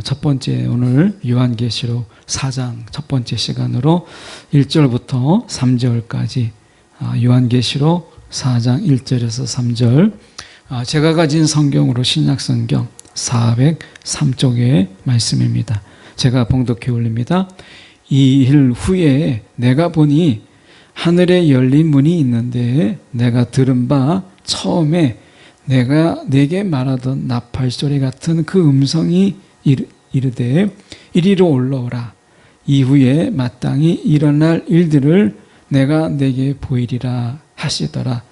첫 번째 오늘 요한계시록 4장 첫 번째 시간으로 1절부터 3절까지 요한계시록 4장 1절에서 3절 제가 가진 성경으로 신약성경 403쪽의 말씀입니다. 제가 봉독해 올립니다. 이 일 후에 내가 보니 하늘에 열린 문이 있는데 내가 들은 바 처음에 내가 내게 말하던 나팔소리 같은 그 음성이 이르되 이리로 올라오라. 이후에 마땅히 일어날 일들을 내가 내게 보이리라 하시더라.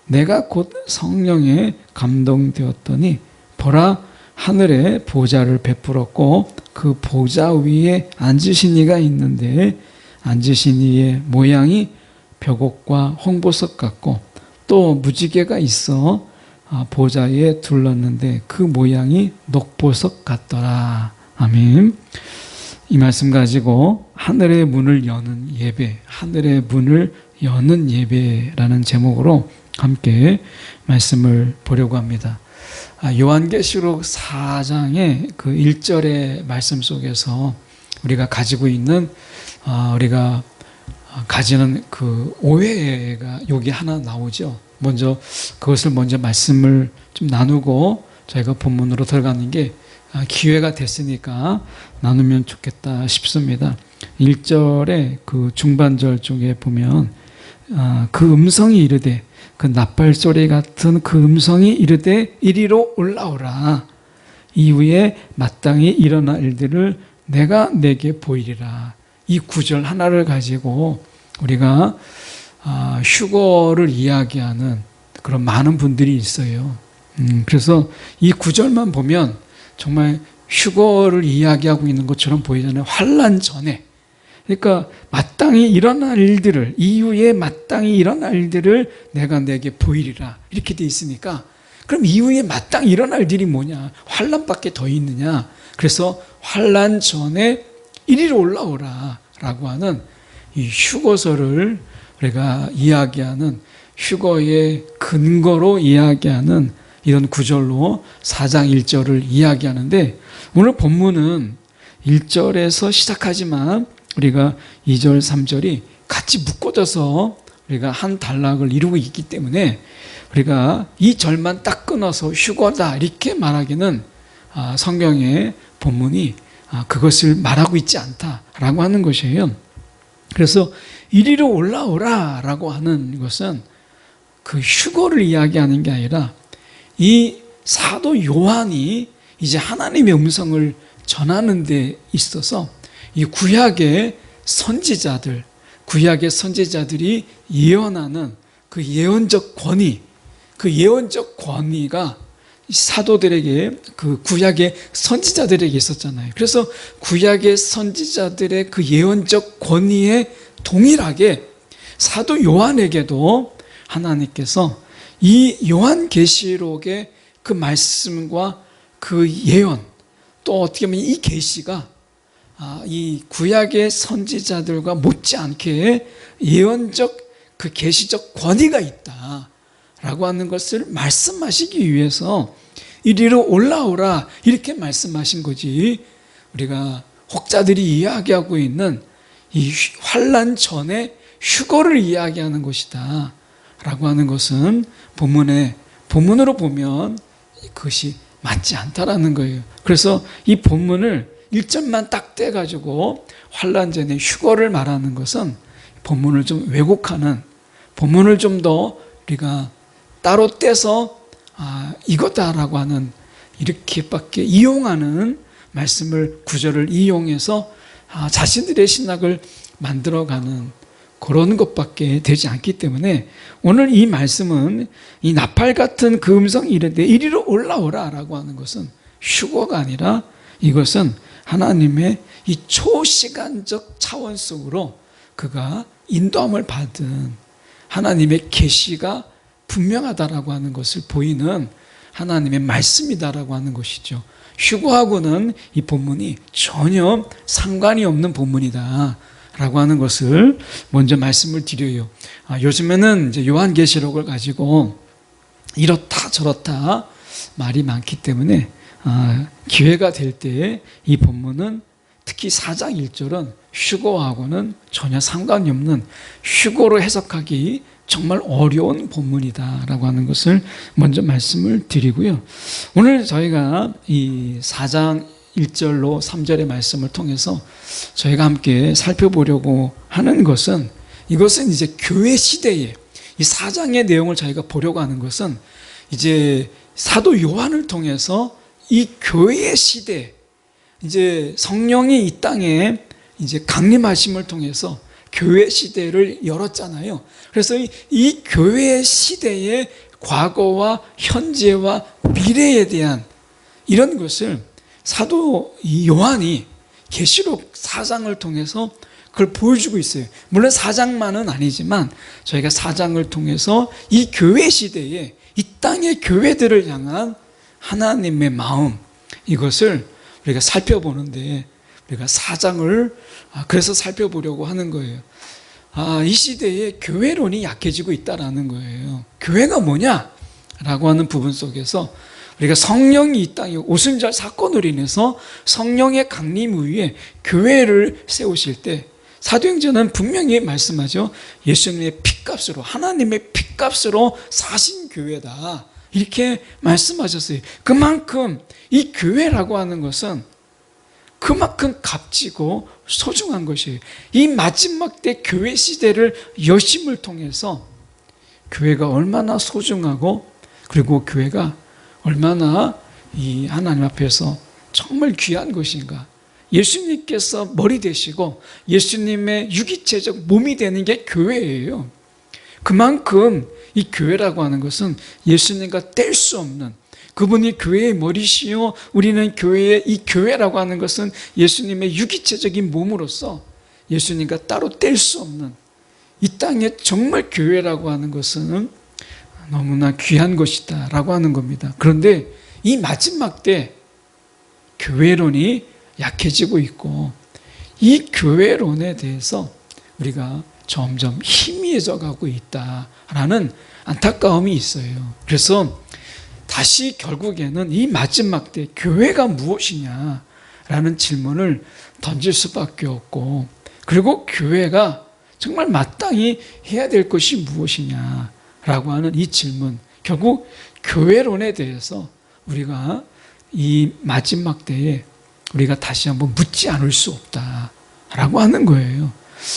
내가 곧 성령에 감동되었더니 보라, 하늘에 보좌를 베풀었고 그 보좌 위에 앉으신 이가 있는데 앉으신 이의 모양이 벽옥과 홍보석 같고 또 무지개가 있어 보좌에 둘렀는데 그 모양이 녹보석 같더라. 아멘. 이 말씀 가지고 하늘의 문을 여는 예배, 하늘의 문을 여는 예배라는 제목으로 함께 말씀을 보려고 합니다. 요한계시록 4장의 그 1절의 말씀 속에서 우리가 가지고 있는 우리가 가지는 그 오해가 여기 하나 나오죠. 그것을 먼저 말씀을 좀 나누고 저희가 본문으로 들어가는 게 기회가 됐으니까 나누면 좋겠다 싶습니다. 1절의 그 중반절 쪽에 보면 그 음성이 이르되 그 나팔소리 같은 그 음성이 이르되 이리로 올라오라. 이후에 마땅히 일어날 일들을 내가 내게 보이리라. 이 구절 하나를 가지고 우리가 휴거를 이야기하는 그런 많은 분들이 있어요. 그래서 이 구절만 보면 정말 휴거를 이야기하고 있는 것처럼 보이잖아요. 환난 전에. 그러니까 마땅히 일어날 일들을, 이후에 마땅히 일어날 일들을 내가 내게 보이리라 이렇게 돼 있으니까 그럼 이후에 마땅히 일어날 일이 뭐냐? 환난밖에 더 있느냐? 그래서 환난 전에 이리로 올라오라 라고 하는 이 휴거서를 우리가 이야기하는 휴거의 근거로 이야기하는 이런 구절로 4장 1절을 이야기하는데 오늘 본문은 1절에서 시작하지만 우리가 2절, 3절이 같이 묶어져서 우리가 한 단락을 이루고 있기 때문에 우리가 이 절만 딱 끊어서 휴거다 이렇게 말하기는 성경의 본문이 그것을 말하고 있지 않다라고 하는 것이에요. 그래서 이리로 올라오라 라고 하는 것은 그 휴거를 이야기하는 게 아니라 이 사도 요한이 이제 하나님의 음성을 전하는 데 있어서 이 구약의 선지자들이 예언하는 그 예언적 권위가 사도들에게 그 구약의 선지자들에게 있었잖아요. 그래서 구약의 선지자들의 그 예언적 권위에 동일하게 사도 요한에게도 하나님께서 이 요한계시록의 그 말씀과 그 예언 또 어떻게 보면 이 계시가 이 구약의 선지자들과 못지않게 예언적 그 계시적 권위가 있다라고 하는 것을 말씀하시기 위해서 이리로 올라오라 이렇게 말씀하신 거지 우리가 혹자들이 이야기하고 있는 이 환난 전에 휴거를 이야기하는 것이다 라고 하는 것은 본문으로 보면 그것이 맞지 않다라는 거예요. 그래서 이 본문을 1절만 딱 떼가지고 환난 전에 휴거를 말하는 것은 본문을 좀 왜곡하는 본문을 좀 더 우리가 따로 떼서 이거다라고 하는 이렇게밖에 이용하는 말씀을 구절을 이용해서 자신들의 신학을 만들어가는 그런 것밖에 되지 않기 때문에 오늘 이 말씀은 이 나팔 같은 그 음성이 이르되 이리로 올라오라 라고 하는 것은 휴거가 아니라 이것은 하나님의 이 초시간적 차원 속으로 그가 인도함을 받은 하나님의 계시가 분명하다라고 하는 것을 보이는 하나님의 말씀이다라고 하는 것이죠. 휴거하고는 이 본문이 전혀 상관이 없는 본문이다 라고 하는 것을 먼저 말씀을 드려요. 요즘에는 이제 요한계시록을 가지고 이렇다 저렇다 말이 많기 때문에 기회가 될 때 이 본문은 특히 4장 1절은 휴거하고는 전혀 상관이 없는, 휴거로 해석하기 정말 어려운 본문이다라고 하는 것을 먼저 말씀을 드리고요. 오늘 저희가 이 4장 1절로 3절의 말씀을 통해서 저희가 함께 살펴보려고 하는 것은, 이것은 이제 교회 시대에 이 4장의 내용을 저희가 보려고 하는 것은 이제 사도 요한을 통해서 이 교회의 시대, 이제 성령이 이 땅에 이제 강림하심을 통해서 교회 시대를 열었잖아요. 그래서 이 교회 시대의 과거와 현재와 미래에 대한 이런 것을 사도 요한이 계시록 4장을 통해서 그걸 보여주고 있어요. 물론 4장만은 아니지만 저희가 4장을 통해서 이 교회 시대에 이 땅의 교회들을 향한 하나님의 마음, 이것을 우리가 살펴보는데, 우리가 4장을 그래서 살펴보려고 하는 거예요. 이 시대에 교회론이 약해지고 있다라는 거예요. 교회가 뭐냐라고 하는 부분 속에서 우리가 성령이 이 땅에 오순절 사건으로 인해서 성령의 강림 위에 교회를 세우실 때 사도행전은 분명히 말씀하죠. 예수님의 피값으로, 하나님의 피값으로 사신 교회다, 이렇게 말씀하셨어요. 그만큼 이 교회라고 하는 것은 그만큼 값지고 소중한 것이에요. 이 마지막 때 교회 시대를 여심을 통해서 교회가 얼마나 소중하고, 그리고 교회가 얼마나 이 하나님 앞에서 정말 귀한 것인가. 예수님께서 머리 되시고 예수님의 유기체적 몸이 되는 게 교회예요. 그만큼 이 교회라고 하는 것은 예수님과 뗄 수 없는, 그분이 교회의 머리시요 우리는 교회의, 이 교회라고 하는 것은 예수님의 유기체적인 몸으로서 예수님과 따로 뗄 수 없는, 이 땅에 정말 교회라고 하는 것은 너무나 귀한 것이다 라고 하는 겁니다. 그런데 이 마지막 때 교회론이 약해지고 있고, 이 교회론에 대해서 우리가 점점 희미해져 가고 있다라는 안타까움이 있어요. 그래서 다시 결국에는 이 마지막 때 교회가 무엇이냐라는 질문을 던질 수밖에 없고, 그리고 교회가 정말 마땅히 해야 될 것이 무엇이냐라고 하는 이 질문, 결국 교회론에 대해서 우리가 이 마지막 때에 우리가 다시 한번 묻지 않을 수 없다라고 하는 거예요.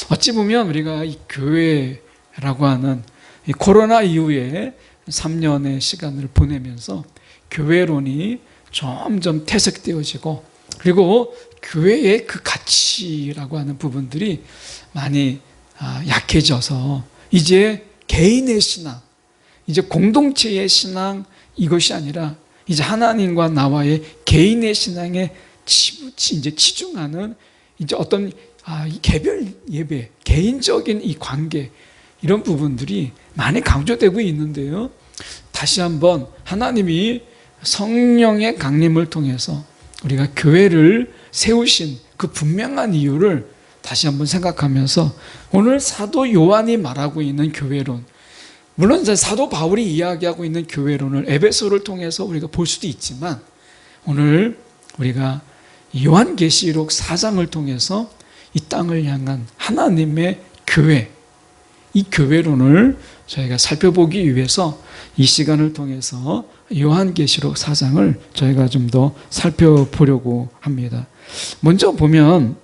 어찌 보면 우리가 이 교회라고 하는 이 코로나 이후에 3년의 시간을 보내면서 교회론이 점점 퇴색되어지고, 그리고 교회의 그 가치라고 하는 부분들이 많이 약해져서 이제 개인의 신앙, 이제 공동체의 신앙, 이것이 아니라 이제 하나님과 나와의 개인의 신앙에 이제 치중하는 이제 어떤 이 개별 예배, 개인적인 이 관계, 이런 부분들이 많이 강조되고 있는데요. 다시 한번 하나님이 성령의 강림을 통해서 우리가 교회를 세우신 그 분명한 이유를 다시 한번 생각하면서 오늘 사도 요한이 말하고 있는 교회론, 물론 이제 사도 바울이 이야기하고 있는 교회론을 에베소를 통해서 우리가 볼 수도 있지만, 오늘 우리가 요한계시록 4장을 통해서 이 땅을 향한 하나님의 교회, 이 교회론을 저희가 살펴보기 위해서 이 시간을 통해서 요한계시록 4장을 저희가 좀 더 살펴보려고 합니다. 먼저 보면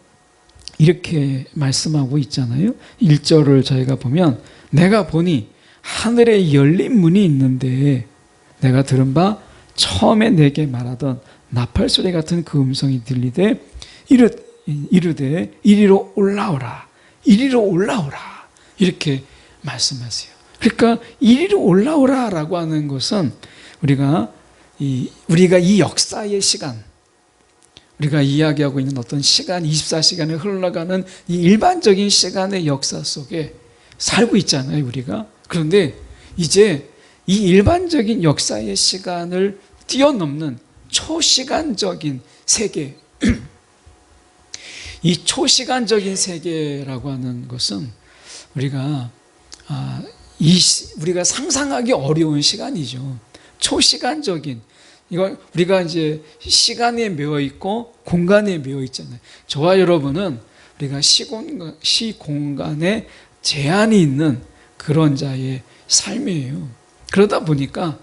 이렇게 말씀하고 있잖아요. 1절을 저희가 보면, 내가 보니 하늘에 열린 문이 있는데 내가 들은 바 처음에 내게 말하던 나팔소리 같은 그 음성이 들리되 이르되 이리로 올라오라, 이리로 올라오라, 이렇게 말씀하세요. 그러니까 이리로 올라오라라고 하는 것은 우리가 이 역사의 시간, 우리가 이야기하고 있는 어떤 시간, 24시간에 흘러가는 이 일반적인 시간의 역사 속에 살고 있잖아요, 우리가. 그런데 이제 이 일반적인 역사의 시간을 뛰어넘는 초시간적인 세계, 이 초시간적인 세계라고 하는 것은 우리가 우리가 상상하기 어려운 시간이죠. 초시간적인, 이거 우리가 이제 시간에 매여 있고 공간에 매여 있잖아요. 저와 여러분은 우리가 시공간에 제한이 있는 그런 자의 삶이에요. 그러다 보니까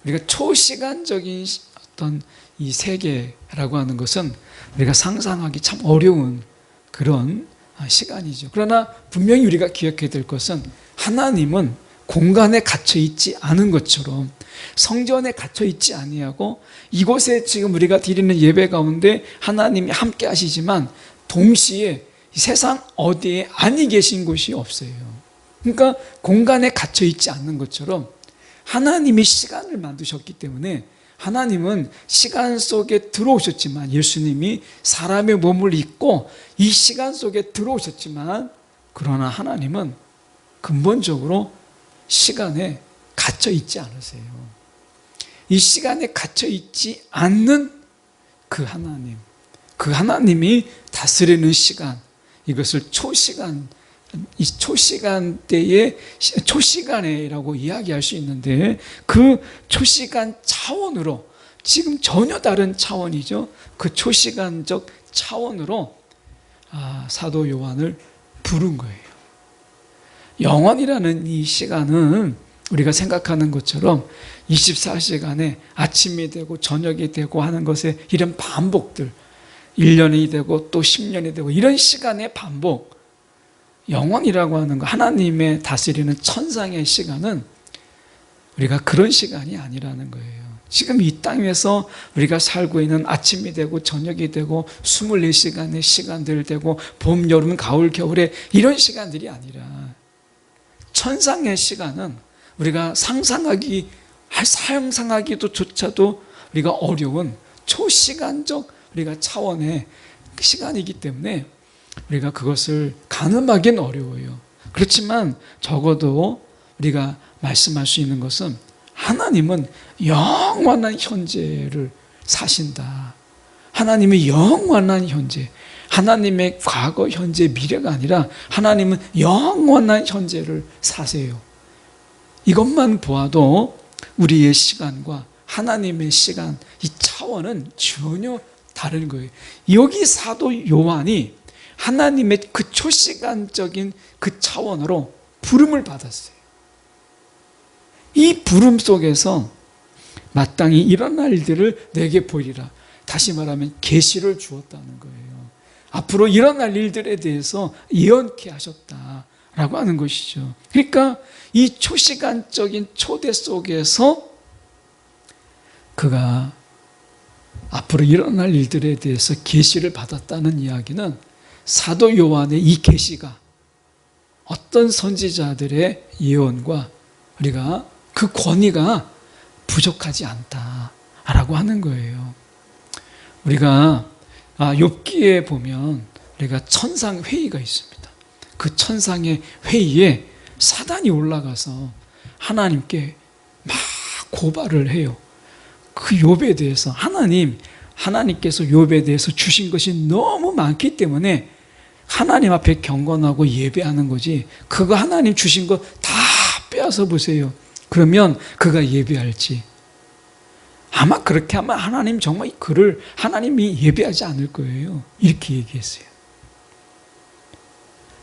우리가 초시간적인 어떤 이 세계라고 하는 것은 우리가 상상하기 참 어려운 그런 시간이죠. 그러나 분명히 우리가 기억해야 될 것은 하나님은 공간에 갇혀 있지 않은 것처럼 성전에 갇혀 있지 아니하고 이곳에 지금 우리가 드리는 예배 가운데 하나님이 함께 하시지만 동시에 세상 어디에 아니 계신 곳이 없어요. 그러니까 공간에 갇혀 있지 않는 것처럼 하나님이 시간을 만드셨기 때문에 하나님은 시간 속에 들어오셨지만 예수님이 사람의 몸을 입고 이 시간 속에 들어오셨지만 그러나 하나님은 근본적으로 시간에 갇혀 있지 않으세요. 이 시간에 갇혀 있지 않는 그 하나님, 그 하나님이 다스리는 시간, 이것을 이 초시간대의 초시간에라고 이야기할 수 있는데 그 초시간 차원으로 지금 전혀 다른 차원이죠. 그 초시간적 차원으로 사도 요한을 부른 거예요. 영원이라는 이 시간은 우리가 생각하는 것처럼 24시간에 아침이 되고 저녁이 되고 하는 것에 이런 반복들, 1년이 되고 또 10년이 되고 이런 시간의 반복, 영원이라고 하는 거, 하나님의 다스리는 천상의 시간은 우리가 그런 시간이 아니라는 거예요. 지금 이 땅에서 우리가 살고 있는 아침이 되고 저녁이 되고 24시간의 시간들 되고 봄, 여름, 가을, 겨울에 이런 시간들이 아니라 천상의 시간은 우리가 상상하기도 조차도 우리가 어려운 초시간적 우리가 차원의 시간이기 때문에 우리가 그것을 가늠하기는 어려워요. 그렇지만 적어도 우리가 말씀할 수 있는 것은 하나님은 영원한 현재를 사신다. 하나님의 영원한 현재, 하나님의 과거, 현재, 미래가 아니라 하나님은 영원한 현재를 사세요. 이것만 보아도 우리의 시간과 하나님의 시간, 이 차원은 전혀 다른 거예요. 여기 사도 요한이 하나님의 그 초시간적인 그 차원으로 부름을 받았어요. 이 부름 속에서 마땅히 일어날 일들을 내게 보이리라. 다시 말하면 계시를 주었다는 거예요. 앞으로 일어날 일들에 대해서 예언케 하셨다라고 하는 것이죠. 그러니까 이 초시간적인 초대 속에서 그가 앞으로 일어날 일들에 대해서 계시를 받았다는 이야기는 사도 요한의 이 계시가 어떤 선지자들의 예언과 우리가 그 권위가 부족하지 않다라고 하는 거예요. 우리가 욥기에 보면 우리가 천상 회의가 있습니다. 그 천상의 회의에 사단이 올라가서 하나님께 막 고발을 해요. 그 욥에 대해서 하나님께서 욥에 대해서 주신 것이 너무 많기 때문에 하나님 앞에 경건하고 예배하는 거지, 그거 하나님 주신 거 다 빼앗아 보세요. 그러면 그가 예배할지. 아마 그렇게 하면 하나님 정말 그를 하나님이 예배하지 않을 거예요. 이렇게 얘기했어요.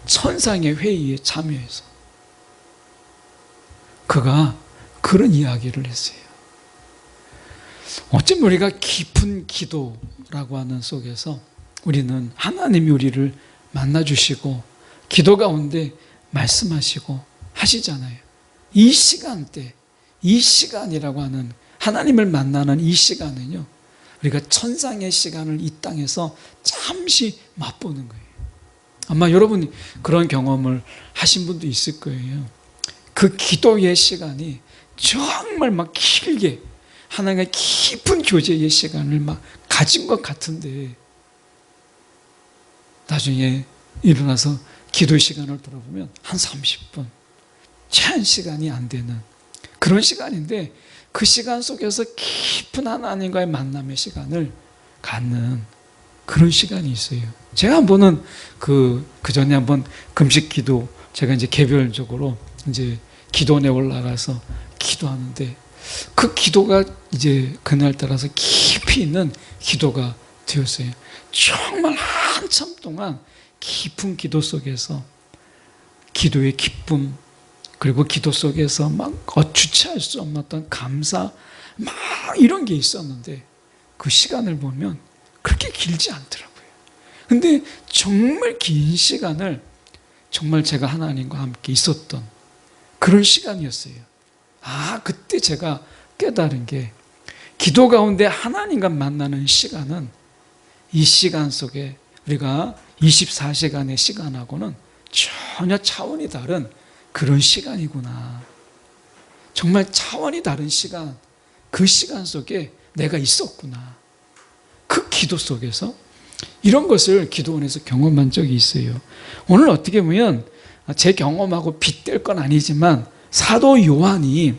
천상의 회의에 참여해서 그가 그런 이야기를 했어요. 어쩌면 우리가 깊은 기도라고 하는 속에서 우리는 하나님이 우리를 만나주시고 기도 가운데 말씀하시고 하시잖아요. 이 시간대, 이 시간이라고 하는 하나님을 만나는 이 시간은요, 우리가 천상의 시간을 이 땅에서 잠시 맛보는 거예요. 아마 여러분이 그런 경험을 하신 분도 있을 거예요. 그 기도의 시간이 정말 막 길게 하나님과 깊은 교제의 시간을 막 가진 것 같은데 나중에 일어나서 기도 시간을 돌아보면 한 30분, 채 한 시간이 안 되는 그런 시간인데 그 시간 속에서 깊은 하나님과의 만남의 시간을 갖는 그런 시간이 있어요. 제가 한 번은 그 전에 한번 금식 기도, 제가 이제 개별적으로 이제 기도원에 올라가서 기도하는데 그 기도가 이제 그날 따라서 깊이 있는 기도가 되었어요. 정말 한참 동안 깊은 기도 속에서 기도의 기쁨, 그리고 기도 속에서 막 주체할 수 없는 어떤 감사, 막 이런 게 있었는데 그 시간을 보면 그렇게 길지 않더라고요. 근데 정말 긴 시간을 정말 제가 하나님과 함께 있었던 그런 시간이었어요. 그때 제가 깨달은 게 기도 가운데 하나님과 만나는 시간은 이 시간 속에 우리가 24시간의 시간하고는 전혀 차원이 다른 그런 시간이구나. 정말 차원이 다른 시간, 그 시간 속에 내가 있었구나. 그 기도 속에서 이런 것을 기도원에서 경험한 적이 있어요. 오늘 어떻게 보면 제 경험하고 빗댈 건 아니지만 사도 요한이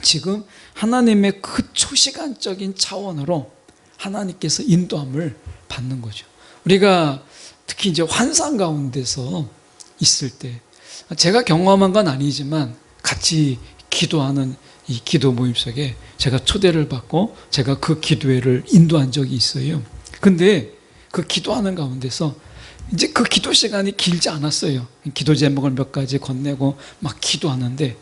지금 하나님의 그 초시간적인 차원으로 하나님께서 인도함을 받는 거죠. 우리가 특히 이제 환상 가운데서 있을 때 제가 경험한 건 아니지만 같이 기도하는 이 기도 모임 속에 제가 초대를 받고 제가 그 기도회를 인도한 적이 있어요. 근데 그 기도하는 가운데서 이제 그 기도 시간이 길지 않았어요. 기도 제목을 몇 가지 건네고 막 기도하는데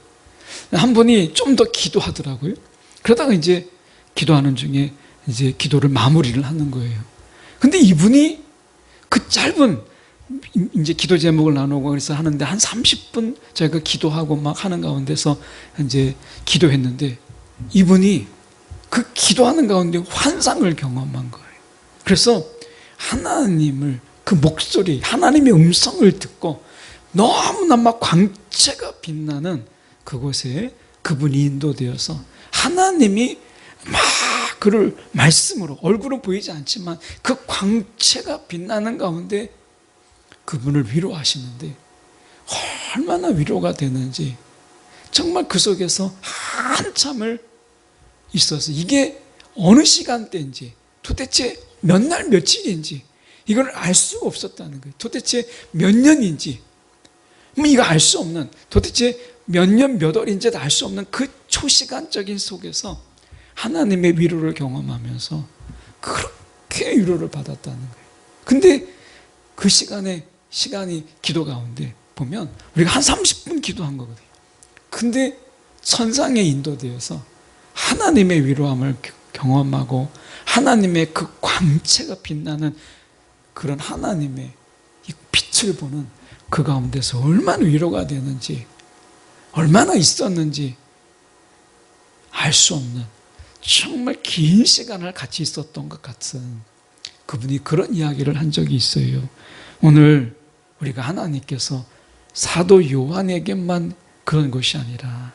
한 분이 좀 더 기도하더라고요. 그러다가 이제 기도하는 중에 이제 기도를 마무리를 하는 거예요. 근데 이분이 그 짧은 이제 기도 제목을 나누고 그래서 하는데 한 30분 저희가 기도하고 막 하는 가운데서 이제 기도했는데 이분이 그 기도하는 가운데 환상을 경험한 거예요. 그래서 하나님을 그 목소리, 하나님의 음성을 듣고 너무나 막 광채가 빛나는 그곳에 그분이 인도되어서 하나님이 막 그를 말씀으로, 얼굴은 보이지 않지만 그 광채가 빛나는 가운데 그분을 위로하시는데 얼마나 위로가 되는지 정말 그 속에서 한참을 있어서 이게 어느 시간대인지 도대체 몇 날 며칠인지 이걸 알 수가 없었다는 거예요. 도대체 몇 년인지 이거 알 수 없는, 도대체 몇 년 몇 월인지도 알 수 없는 그 초시간적인 속에서 하나님의 위로를 경험하면서 그렇게 위로를 받았다는 거예요. 근데 그 시간이 기도 가운데 보면 우리가 한 30분 기도한 거거든요. 근데 천상에 인도되어서 하나님의 위로함을 경험하고 하나님의 그 광채가 빛나는 그런 하나님의 이 빛을 보는 그 가운데서 얼마나 위로가 되는지, 얼마나 있었는지 알 수 없는 정말 긴 시간을 같이 있었던 것 같은 그분이 그런 이야기를 한 적이 있어요. 오늘 우리가 하나님께서 사도 요한에게만 그런 것이 아니라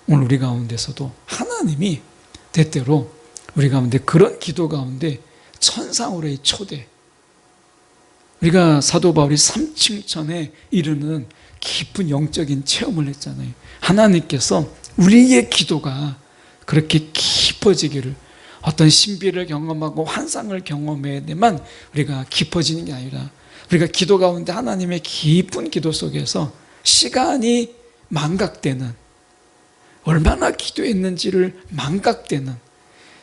오늘 우리 가운데서도 하나님이 때때로 우리 가운데 그런 기도 가운데 천상으로의 초대, 우리가 사도 바울이 3층천에 이르는 깊은 영적인 체험을 했잖아요. 하나님께서 우리의 기도가 그렇게 깊어지기를, 어떤 신비를 경험하고 환상을 경험해야 되만 우리가 깊어지는 게 아니라 우리가 기도 가운데 하나님의 깊은 기도 속에서 시간이 망각되는, 얼마나 기도했는지를 망각되는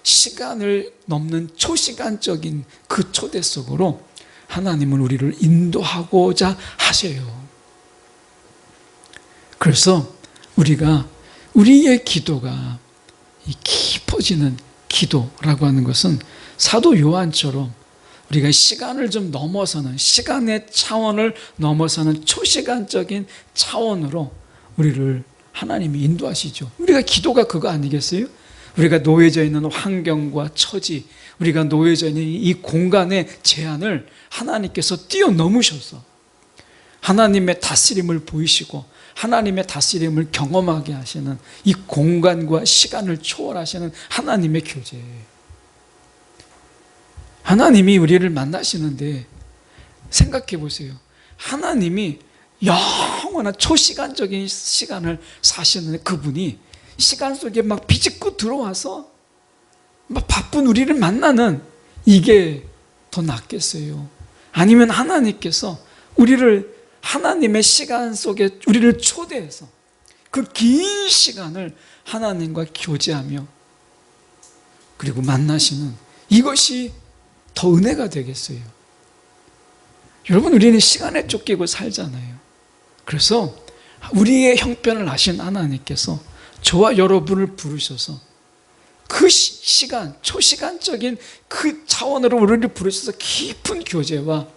시간을 넘는 초시간적인 그 초대 속으로 하나님은 우리를 인도하고자 하세요. 그래서 우리의 기도가 이 깊어지는 기도라고 하는 것은 사도 요한처럼 우리가 시간을 좀 넘어서는, 시간의 차원을 넘어서는 초시간적인 차원으로 우리를 하나님이 인도하시죠. 우리가 기도가 그거 아니겠어요? 우리가 놓여져 있는 환경과 처지, 우리가 놓여져 있는 이 공간의 제한을 하나님께서 뛰어넘으셔서 하나님의 다스림을 보이시고 하나님의 다스림을 경험하게 하시는 이 공간과 시간을 초월하시는 하나님의 교제. 하나님이 우리를 만나시는데 생각해 보세요. 하나님이 영원한 초시간적인 시간을 사시는 그분이 시간 속에 막 비집고 들어와서 막 바쁜 우리를 만나는, 이게 더 낫겠어요? 아니면 하나님께서 우리를 하나님의 시간 속에 우리를 초대해서 그 긴 시간을 하나님과 교제하며 그리고 만나시는 이것이 더 은혜가 되겠어요. 여러분, 우리는 시간에 쫓기고 살잖아요. 그래서 우리의 형편을 아신 하나님께서 저와 여러분을 부르셔서 그 시간, 초시간적인 그 차원으로 우리를 부르셔서 깊은 교제와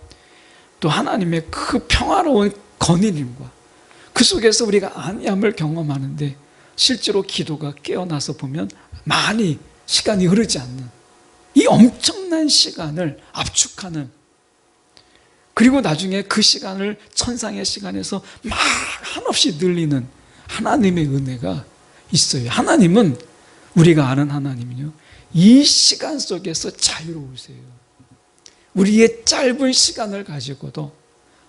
또 하나님의 그 평화로운 거느림과 그 속에서 우리가 안위함을 경험하는데 실제로 기도가 깨어나서 보면 많이 시간이 흐르지 않는 이 엄청난 시간을 압축하는, 그리고 나중에 그 시간을 천상의 시간에서 막 한없이 늘리는 하나님의 은혜가 있어요. 하나님은, 우리가 아는 하나님은요, 이 시간 속에서 자유로우세요. 우리의 짧은 시간을 가지고도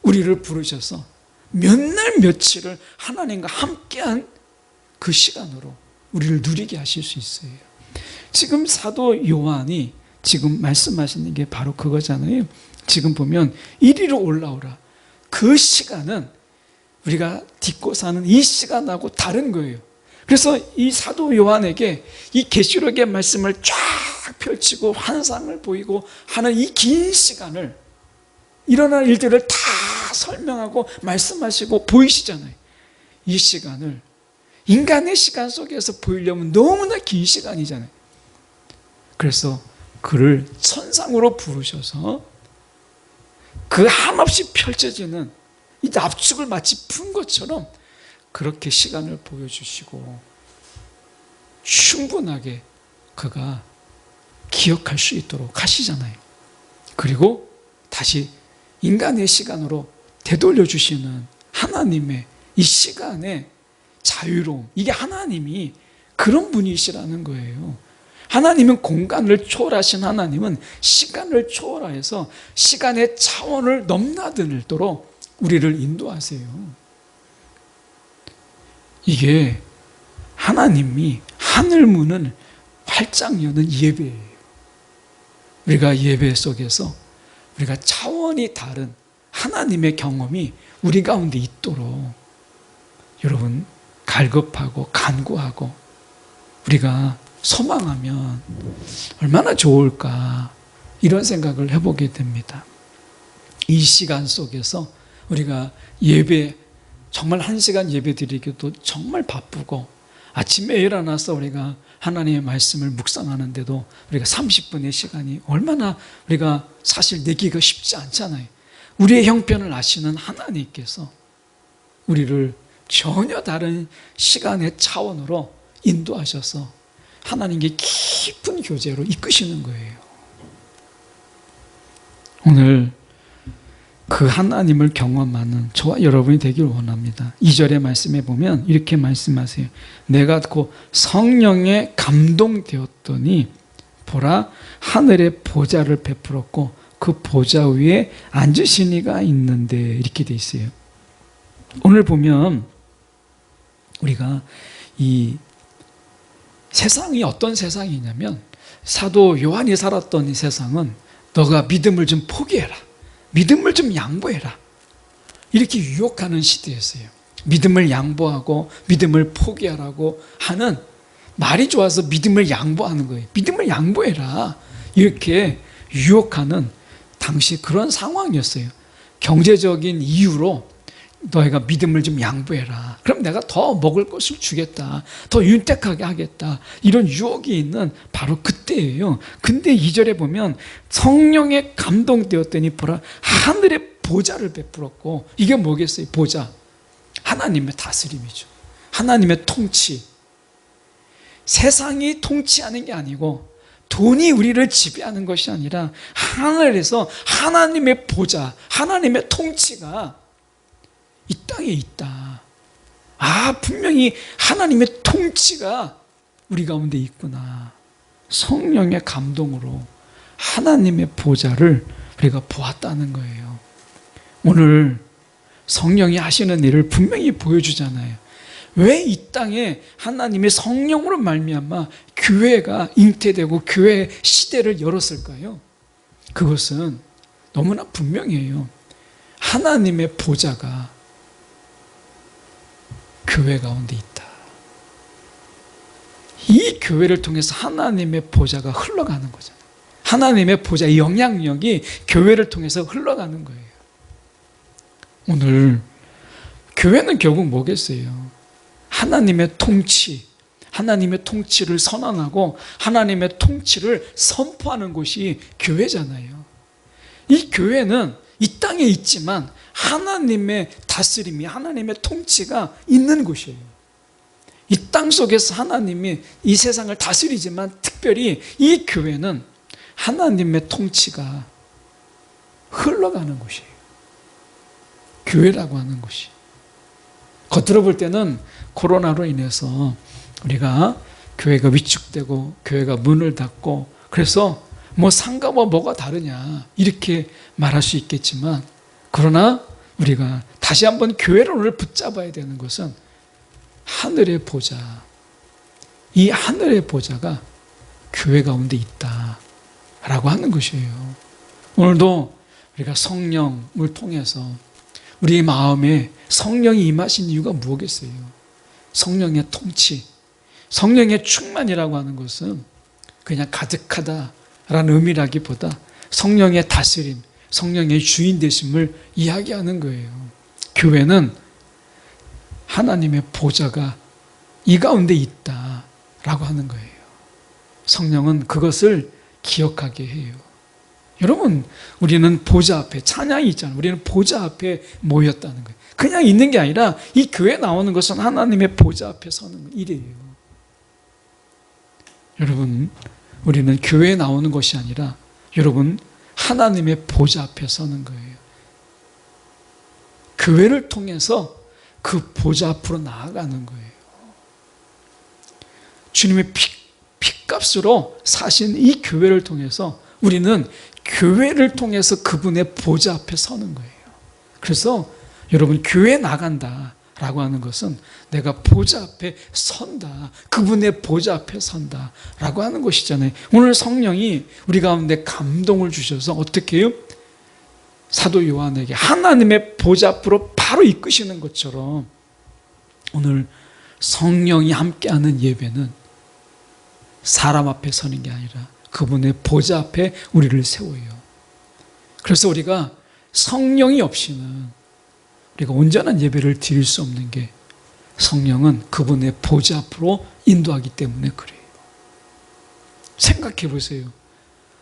우리를 부르셔서 몇 날 며칠을 하나님과 함께한 그 시간으로 우리를 누리게 하실 수 있어요. 지금 사도 요한이 지금 말씀하시는 게 바로 그거잖아요. 지금 보면 이리로 올라오라. 그 시간은 우리가 딛고 사는 이 시간하고 다른 거예요. 그래서 이 사도 요한에게 이 계시록의 말씀을 쫙 펼치고 환상을 보이고 하는 이 긴 시간을, 일어날 일들을 다 설명하고 말씀하시고 보이시잖아요. 이 시간을 인간의 시간 속에서 보이려면 너무나 긴 시간이잖아요. 그래서 그를 천상으로 부르셔서 그 한없이 펼쳐지는 이 납축을 마치 푼 것처럼 그렇게 시간을 보여주시고 충분하게 그가 기억할 수 있도록 하시잖아요. 그리고 다시 인간의 시간으로 되돌려 주시는 하나님의 이 시간의 자유로움, 이게 하나님이 그런 분이시라는 거예요. 하나님은 공간을 초월하신 하나님은 시간을 초월하여서 시간의 차원을 넘나들도록 우리를 인도하세요. 이게 하나님이 하늘 문을 활짝 여는 예배예요. 우리가 예배 속에서 우리가 차원이 다른 하나님의 경험이 우리 가운데 있도록 여러분 갈급하고 간구하고 우리가 소망하면 얼마나 좋을까, 이런 생각을 해보게 됩니다. 이 시간 속에서 우리가 예배, 정말 1시간 예배 드리기도 정말 바쁘고 아침에 일어나서 우리가 하나님의 말씀을 묵상하는데도 우리가 30분의 시간이 얼마나 우리가 사실 내기가 쉽지 않잖아요. 우리의 형편을 아시는 하나님께서 우리를 전혀 다른 시간의 차원으로 인도하셔서 하나님께 깊은 교제로 이끄시는 거예요. 오늘 그 하나님을 경험하는 저와 여러분이 되길 원합니다. 2절의 말씀에 보면 이렇게 말씀하세요. 내가 곧 성령에 감동되었더니 보라, 하늘에 보좌를 베풀었고 그 보좌 위에 앉으신 이가 있는데, 이렇게 돼 있어요. 오늘 보면 우리가 이 세상이 어떤 세상이냐면, 사도 요한이 살았던 이 세상은 너가 믿음을 좀 포기해라, 믿음을 좀 양보해라, 이렇게 유혹하는 시대였어요. 믿음을 양보하고 믿음을 포기하라고 하는, 말이 좋아서 믿음을 양보하는 거예요. 믿음을 양보해라, 이렇게 유혹하는 당시 그런 상황이었어요. 경제적인 이유로 너희가 믿음을 좀 양보해라, 그럼 내가 더 먹을 것을 주겠다, 더 윤택하게 하겠다, 이런 유혹이 있는 바로 그때예요. 근데 2절에 보면 성령에 감동되었더니 보라, 하늘의 보좌를 베풀었고, 이게 뭐겠어요? 보좌, 하나님의 다스림이죠. 하나님의 통치. 세상이 통치하는 게 아니고 돈이 우리를 지배하는 것이 아니라 하늘에서 하나님의 보좌, 하나님의 통치가 이 땅에 있다. 아, 분명히 하나님의 통치가 우리 가운데 있구나. 성령의 감동으로 하나님의 보좌를 우리가 보았다는 거예요. 오늘 성령이 하시는 일을 분명히 보여주잖아요. 왜 이 땅에 하나님의 성령으로 말미암아 교회가 잉태되고 교회의 시대를 열었을까요? 그것은 너무나 분명해요. 하나님의 보좌가 교회 가운데 있다. 이 교회를 통해서 하나님의 보좌가 흘러가는 거잖아요. 하나님의 보좌의 영향력이 교회를 통해서 흘러가는 거예요. 오늘 교회는 결국 뭐겠어요? 하나님의 통치, 하나님의 통치를 선언하고 하나님의 통치를 선포하는 곳이 교회잖아요. 이 교회는 이 땅에 있지만 하나님의 다스림이, 하나님의 통치가 있는 곳이에요. 이 땅 속에서 하나님이 이 세상을 다스리지만 특별히 이 교회는 하나님의 통치가 흘러가는 곳이에요. 교회라고 하는 곳이. 겉으로 볼 때는 코로나로 인해서 우리가 교회가 위축되고 교회가 문을 닫고 그래서 뭐 상가와 뭐가 다르냐 이렇게 말할 수 있겠지만, 그러나 우리가 다시 한번 교회를 오늘 붙잡아야 되는 것은 하늘의 보좌, 이 하늘의 보좌가 교회 가운데 있다라고 하는 것이에요. 오늘도 우리가 성령을 통해서 우리 마음에 성령이 임하신 이유가 무엇이겠어요? 성령의 통치, 성령의 충만이라고 하는 것은 그냥 가득하다라는 의미라기보다 성령의 다스림, 성령의 주인 되심을 이야기하는 거예요. 교회는 하나님의 보좌가 이 가운데 있다라고 하는 거예요. 성령은 그것을 기억하게 해요. 여러분, 우리는 보좌 앞에, 찬양이 있잖아요. 우리는 보좌 앞에 모였다는 거예요. 그냥 있는 게 아니라 이 교회 나오는 것은 하나님의 보좌 앞에 서는 일이에요. 여러분, 우리는 교회에 나오는 것이 아니라 여러분, 하나님의 보좌 앞에 서는 거예요. 교회를 통해서 그 보좌 앞으로 나아가는 거예요. 주님의 피값으로 사신 이 교회를 통해서 우리는 교회를 통해서 그분의 보좌 앞에 서는 거예요. 그래서 여러분, 교회 나간다라고 하는 것은 내가 보좌 앞에 선다, 그분의 보좌 앞에 선다라고 하는 것이잖아요. 오늘 성령이 우리 가운데 감동을 주셔서 어떻게 해요? 사도 요한에게 하나님의 보좌 앞으로 바로 이끄시는 것처럼 오늘 성령이 함께하는 예배는 사람 앞에 서는 게 아니라 그분의 보좌 앞에 우리를 세워요. 그래서 우리가 성령이 없이는 우리가 온전한 예배를 드릴 수 없는 게, 성령은 그분의 보좌 앞으로 인도하기 때문에 그래요. 생각해 보세요.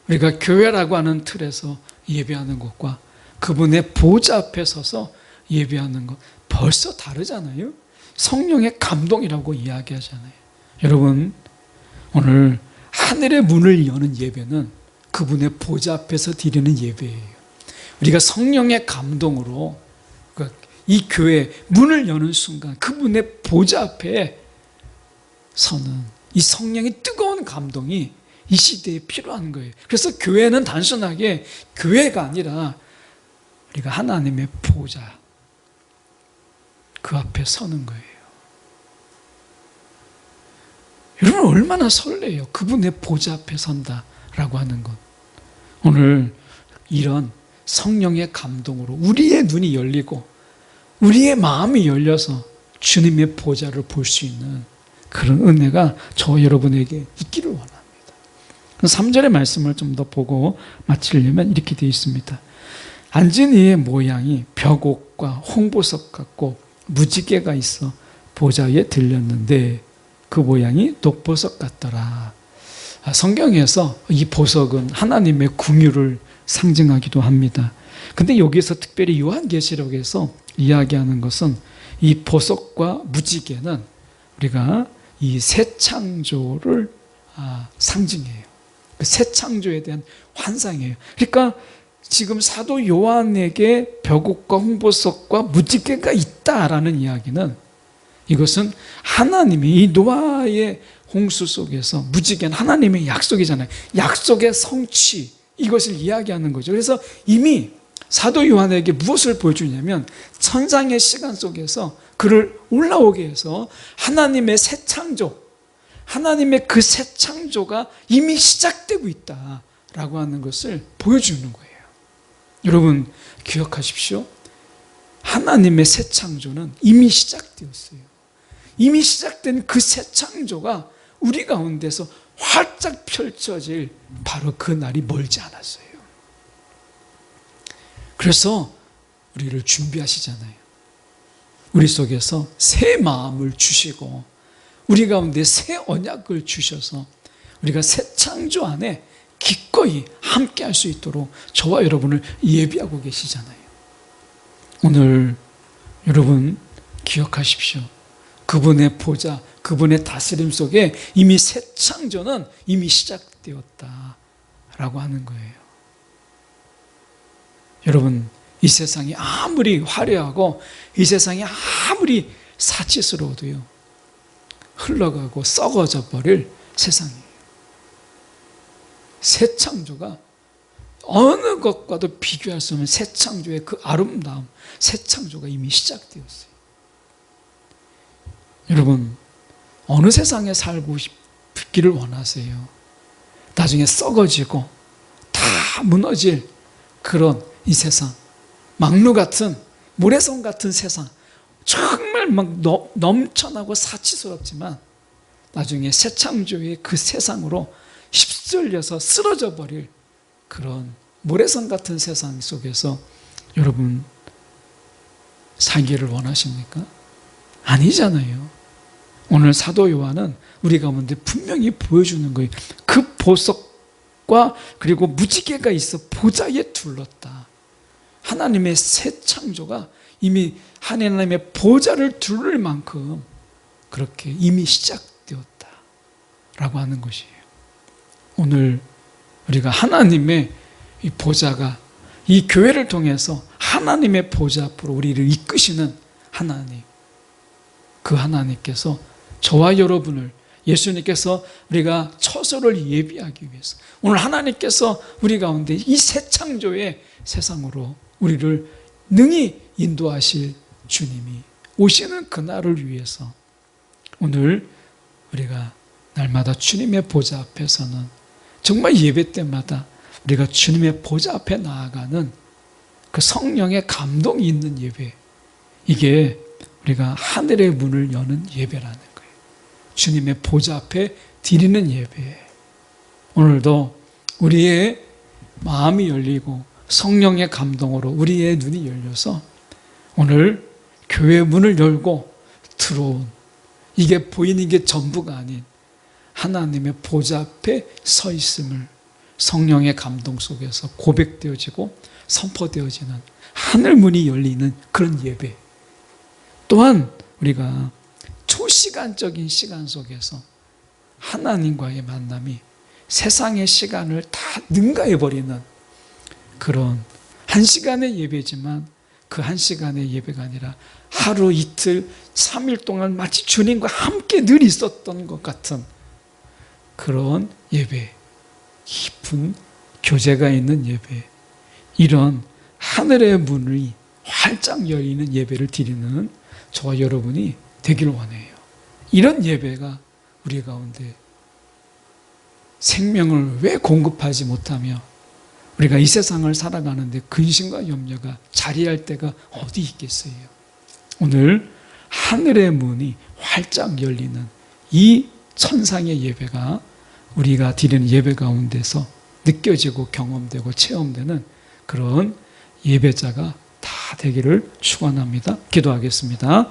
우리가 교회라고 하는 틀에서 예배하는 것과 그분의 보좌 앞에 서서 예배하는 것 벌써 다르잖아요. 성령의 감동이라고 이야기하잖아요. 여러분, 오늘 하늘의 문을 여는 예배는 그분의 보좌 앞에서 드리는 예배예요. 우리가 성령의 감동으로 이 교회 문을 여는 순간 그분의 보좌 앞에 서는 이 성령의 뜨거운 감동이 이 시대에 필요한 거예요. 그래서 교회는 단순하게 교회가 아니라 우리가 하나님의 보좌, 그 앞에 서는 거예요. 여러분, 얼마나 설레요. 그분의 보좌 앞에 선다라고 하는 것. 오늘 이런 성령의 감동으로 우리의 눈이 열리고 우리의 마음이 열려서 주님의 보좌를 볼 수 있는 그런 은혜가 저 여러분에게 있기를 원합니다. 3절의 말씀을 좀 더 보고 마치려면 이렇게 되어 있습니다. 앉은 이의 모양이 벽옥과 홍보석 같고 무지개가 있어 보좌에 들렸는데 그 모양이 독보석 같더라. 성경에서 이 보석은 하나님의 궁유를 상징하기도 합니다. 근데 여기서 특별히 요한계시록에서 이야기하는 것은 이 보석과 무지개는 우리가 이 새 창조를 상징해요. 새 창조에 대한 환상이에요. 그러니까 지금 사도 요한에게 벽옥과 홍보석과 무지개가 있다라는 이야기는, 이것은 하나님이 이 노아의 홍수 속에서 무지개는 하나님의 약속이잖아요. 약속의 성취, 이것을 이야기하는 거죠. 그래서 이미 사도 요한에게 무엇을 보여주냐면 천상의 시간 속에서 그를 올라오게 해서 하나님의 새 창조, 하나님의 그 새 창조가 이미 시작되고 있다라고 하는 것을 보여주는 거예요. 여러분, 기억하십시오. 하나님의 새 창조는 이미 시작되었어요. 이미 시작된 그 새 창조가 우리 가운데서 활짝 펼쳐질 바로 그 날이 멀지 않았어요. 그래서 우리를 준비하시잖아요. 우리 속에서 새 마음을 주시고 우리 가운데 새 언약을 주셔서 우리가 새 창조 안에 기꺼이 함께 할 수 있도록 저와 여러분을 예비하고 계시잖아요. 오늘 여러분 기억하십시오. 그분의 보좌, 그분의 다스림 속에 이미 새 창조는 이미 시작되었다라고 하는 거예요. 여러분, 이 세상이 아무리 화려하고 이 세상이 아무리 사치스러워도요, 흘러가고 썩어져 버릴 세상이에요. 새 창조가 어느 것과도 비교할 수 없는 새 창조의 그 아름다움, 새 창조가 이미 시작되었어요. 여러분, 어느 세상에 살고 싶기를 원하세요? 나중에 썩어지고 다 무너질 그런 이 세상, 망루 같은, 모래성 같은 세상, 정말 막 넘쳐나고 사치스럽지만 나중에 새 창조의 그 세상으로 휩쓸려서 쓰러져 버릴 그런 모래성 같은 세상 속에서 여러분 살기를 원하십니까? 아니잖아요. 오늘 사도 요한은 우리 가운데 분명히 보여주는 거예요. 그 보석과 그리고 무지개가 있어 보좌에 둘렀다. 하나님의 새 창조가 이미 하나님의 보좌를 둘를 만큼 그렇게 이미 시작되었다라고 하는 것이에요. 오늘 우리가 하나님의 이 보좌가 이 교회를 통해서 하나님의 보좌 앞으로 우리를 이끄시는 하나님, 그 하나님께서 저와 여러분을 예수님께서 우리가 처소를 예비하기 위해서 오늘 하나님께서 우리 가운데 이 새 창조의 세상으로 우리를 능히 인도하실 주님이 오시는 그날을 위해서 오늘 우리가 날마다 주님의 보좌 앞에서는 정말 예배 때마다 우리가 주님의 보좌 앞에 나아가는 그 성령의 감동이 있는 예배, 이게 우리가 하늘의 문을 여는 예배라는 거예요. 주님의 보좌 앞에 드리는 예배. 오늘도 우리의 마음이 열리고 성령의 감동으로 우리의 눈이 열려서 오늘 교회 문을 열고 들어온, 이게 보이는 게 전부가 아닌 하나님의 보좌 앞에 서 있음을 성령의 감동 속에서 고백되어지고 선포되어지는 하늘 문이 열리는 그런 예배. 또한 우리가 초시간적인 시간 속에서 하나님과의 만남이 세상의 시간을 다 능가해버리는 그런 한 시간의 예배지만 그 한 시간의 예배가 아니라 하루 이틀 3일 동안 마치 주님과 함께 늘 있었던 것 같은 그런 예배, 깊은 교제가 있는 예배, 이런 하늘의 문이 활짝 열리는 예배를 드리는 저와 여러분이 되기를 원해요. 이런 예배가 우리 가운데 생명을 왜 공급하지 못하며 우리가 이 세상을 살아가는데 근심과 염려가 자리할 때가 어디 있겠어요? 오늘 하늘의 문이 활짝 열리는 이 천상의 예배가 우리가 드리는 예배 가운데서 느껴지고 경험되고 체험되는 그런 예배자가 다 되기를 축원합니다. 기도하겠습니다.